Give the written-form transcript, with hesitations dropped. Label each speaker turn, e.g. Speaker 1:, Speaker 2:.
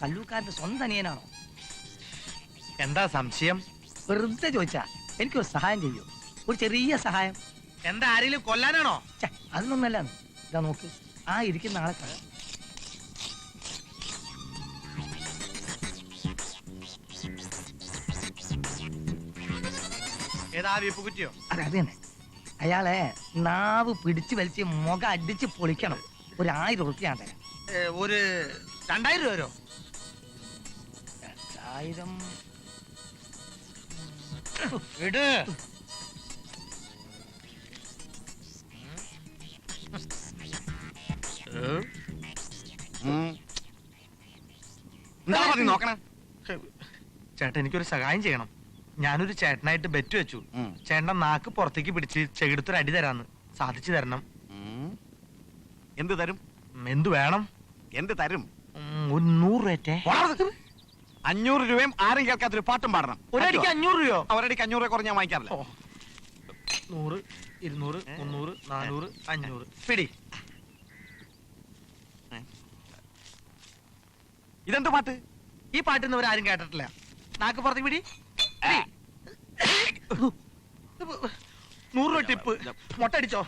Speaker 1: കല്ലൂക്കാരന്റെ സ്വന്തം അനിയനാണോ?
Speaker 2: എന്താ സംശയം?
Speaker 1: വെറുതെ ചോദിച്ചാ. എനിക്കൊരു സഹായം ചെയ്യൂ, ഒരു ചെറിയ സഹായം.
Speaker 2: എന്താ, ആരെങ്കിലും കൊല്ലാനാണോ?
Speaker 1: അതൊന്നല്ല. ഇതാ നോക്ക്, ആ ഇരിക്കുന്ന ആളെ കാണാം.
Speaker 2: ഏതാ വീപ്പ് കുറ്റിയോ?
Speaker 1: അതെ, അത് തന്നെ. അയാളെ നാവ് പിടിച്ചു വലിച്ച് മുഖം അടിച്ച് പൊളിക്കണം. ഒരു 1000 ഉറുപ്പിക ഞാൻ തരാം.
Speaker 2: ഒരു 2000 രൂപ വരോ?
Speaker 1: 2000
Speaker 2: ഇട്.
Speaker 3: നോക്കണേ
Speaker 2: ചേട്ടൻ, എനിക്കൊരു സഹായം ചെയ്യണം. ഞാനൊരു ചേട്ടനായിട്ട് ബെറ്റ് വെച്ചു. ചേട്ടൻ നാക്ക് പുറത്തേക്ക് പിടിച്ച് ചെകിടത്തൊരു അടി തരാന്ന്. സാധിച്ചു തരണം.
Speaker 3: എന്ത് തരും?
Speaker 2: എന്ത് വേണം?
Speaker 3: എന്ത് തരും?
Speaker 2: ഒരു 100 രൂപ.
Speaker 3: 500 രൂപയും ആരും കേൾക്കാത്തൊരു പാട്ടും പാടണം.
Speaker 2: ഒരടിക്ക് 500 രൂപയോ?
Speaker 3: ഒരടിക്ക് 500 രൂപ കുറഞ്ഞാൽ വാങ്ങിക്കാറില്ല.
Speaker 2: 100, 200, 300, 400, 500. പിടി.
Speaker 3: ഇതെന്ത് പാട്ട്?
Speaker 2: ഈ പാട്ടിന്ന് ഇവരാരും കേട്ടിട്ടില്ല. നാക്ക് പുറത്തേക്ക് പിടി. 100 രൂപ ടിപ്പ്. മൊട്ട അടിച്ചോ?